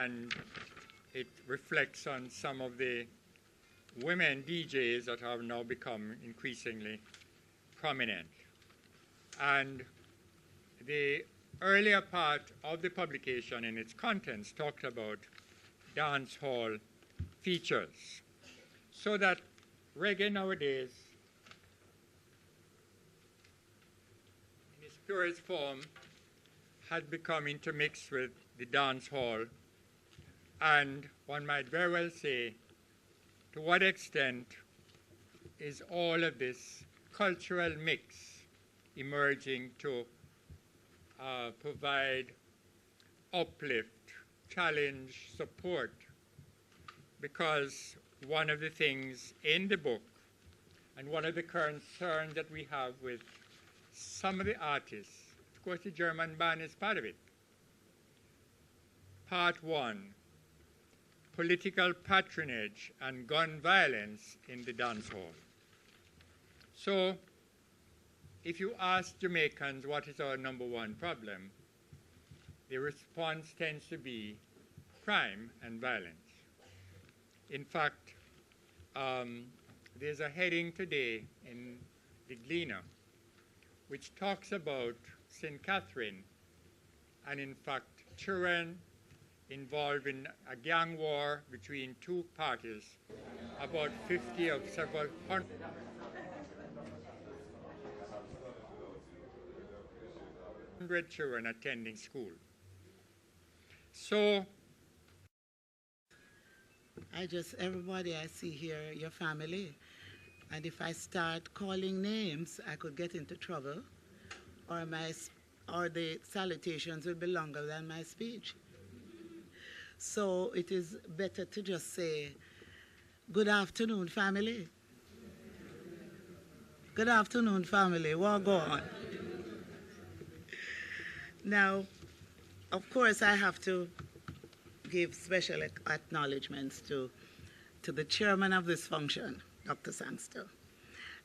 and it reflects on some of the women DJs that have now become increasingly prominent. And the earlier part of the publication in its contents talked about dance hall features, so that reggae nowadays, in its purest form, had become intermixed with the dance hall, and one might very well say, to what extent is all of this cultural mix emerging to provide uplift, challenge, support? Because one of the things in the book, and one of the concerns that we have with some of the artists, of course the German ban is part of it. Part 1, political patronage and gun violence in the dance hall. So, if you ask Jamaicans what is our number one problem, the response tends to be crime and violence. In fact, there's a heading today in the Gleaner which talks about St. Catherine, and in fact children involved in a gang war between two parties, about 50 of several hundred children attending school. So everybody I see here, your family, and if I start calling names, I could get into trouble, or the salutations will be longer than my speech. So it is better to just say, good afternoon, family. Good afternoon, family. What go on? Now, of course, I have to give special acknowledgements to the chairman of this function, Dr. Sangster,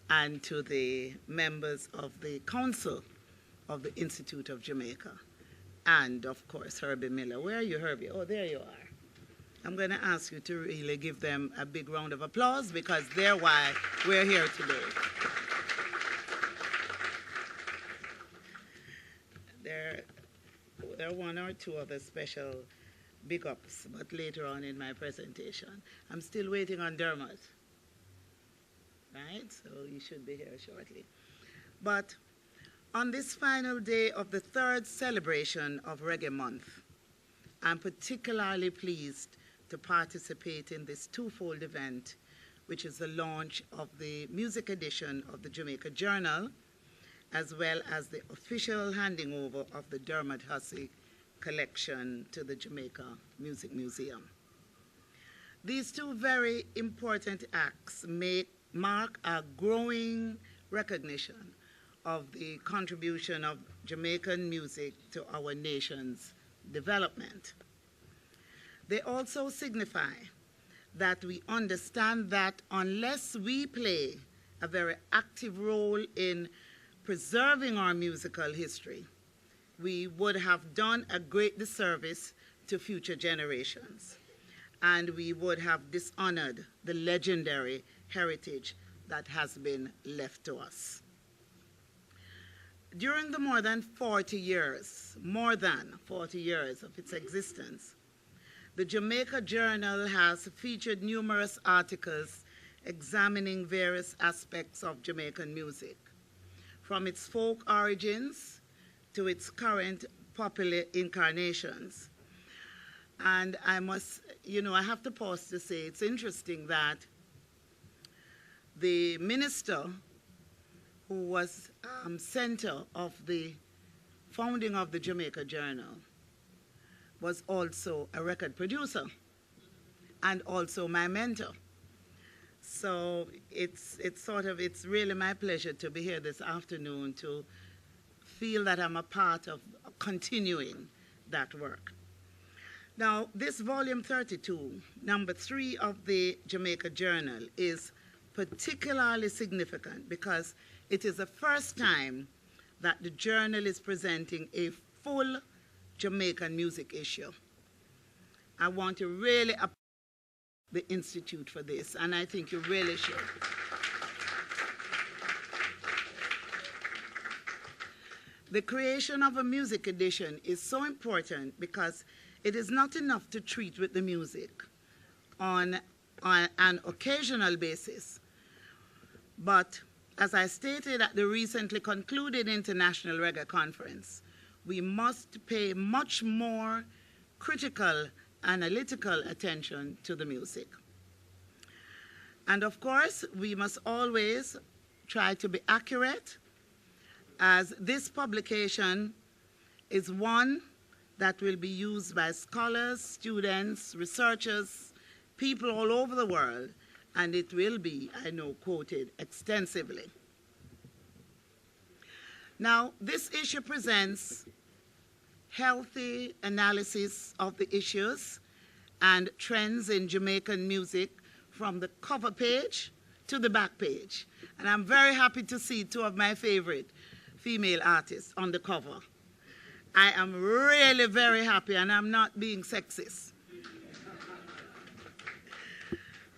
and to the members of the council of the Institute of Jamaica, and of course Herbie Miller. Where are you, Herbie? Oh, there you are. I'm going to ask you to really give them a big round of applause, because they're why we're here today. There are one or two other special big ups, but later on in my presentation. I'm still waiting on Dermott, right? So you should be here shortly. But on this final day of the third celebration of Reggae Month, I'm particularly pleased to participate in this twofold event, which is the launch of the music edition of the Jamaica Journal, as well as the official handing over of the Dermott Hussey collection to the Jamaica Music Museum. These two very important acts mark a growing recognition of the contribution of Jamaican music to our nation's development. They also signify that we understand that unless we play a very active role in preserving our musical history, we would have done a great disservice to future generations, and we would have dishonored the legendary heritage that has been left to us. During the more than 40 years of its existence, the Jamaica Journal has featured numerous articles examining various aspects of Jamaican music, from its folk origins to its current popular incarnations. And I have to pause to say it's interesting that the minister who was center of the founding of the Jamaica Journal was also a record producer and also my mentor. So it's really my pleasure to be here this afternoon to feel that I'm a part of continuing that work. Now, this volume 32, number 3 of the Jamaica Journal, is particularly significant because it is the first time that the journal is presenting a full Jamaican music issue. I want to really applaud the Institute for this, and I think you really should. The creation of a music edition is so important because it is not enough to treat with the music on an occasional basis, but as I stated at the recently concluded International Reggae Conference, we must pay much more critical, analytical attention to the music. And of course, we must always try to be accurate, as this publication is one that will be used by scholars, students, researchers, people all over the world, and it will be, I know, quoted extensively. Now, this issue presents healthy analysis of the issues and trends in Jamaican music from the cover page to the back page. And I'm very happy to see two of my favorite female artists on the cover. I am really very happy, and I'm not being sexist.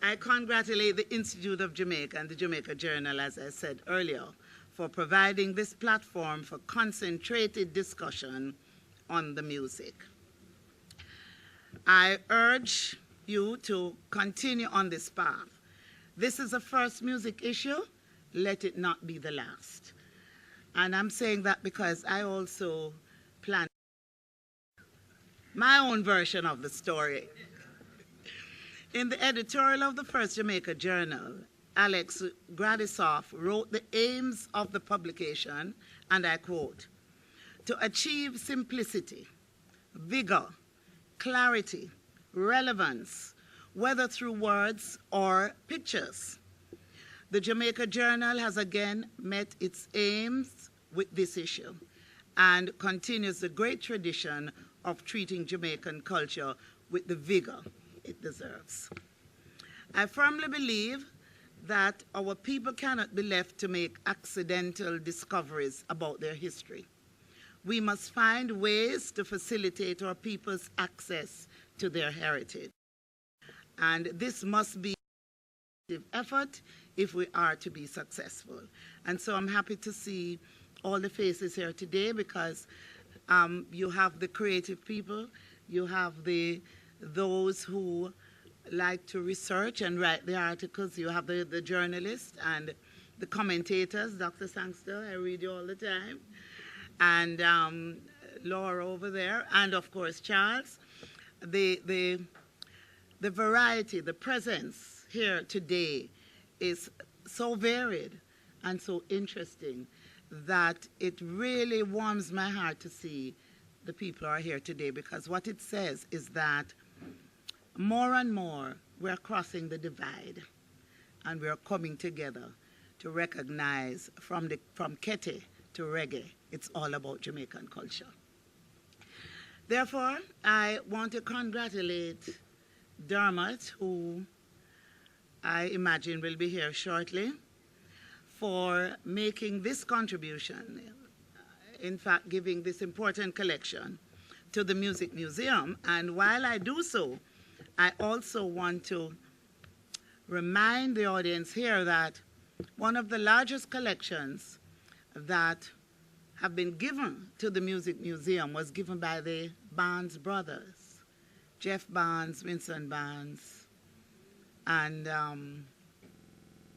I congratulate the Institute of Jamaica and the Jamaica Journal, as I said earlier, for providing this platform for concentrated discussion on the music. I urge you to continue on this path. This is the first music issue. Let it not be the last. And I'm saying that because I also plan my own version of the story. In the editorial of the first Jamaica Journal, Alex Gradisoff wrote the aims of the publication, and I quote, "To achieve simplicity, vigor, clarity, relevance, whether through words or pictures." The Jamaica Journal has again met its aims with this issue and continues the great tradition of treating Jamaican culture with the vigor it deserves. I firmly believe that our people cannot be left to make accidental discoveries about their history. We must find ways to facilitate our people's access to their heritage. And this must be an effort if we are to be successful. And so I'm happy to see all the faces here today because you have the creative people, you have those who like to research and write the articles, you have the journalists and the commentators, Dr. Sangster, I read you all the time, and Laura over there, and of course Charles. The variety, the presence here today is so varied and so interesting that it really warms my heart to see the people who are here today, because what it says is that more and more we're crossing the divide and we're coming together to recognize from Kete to reggae, it's all about Jamaican culture. Therefore, I want to congratulate Dermott, who I imagine will be here shortly, for making this contribution, in fact, giving this important collection to the Music Museum. And while I do so, I also want to remind the audience here that one of the largest collections that have been given to the Music Museum was given by the Barnes brothers, Jeff Barnes, Vincent Barnes, and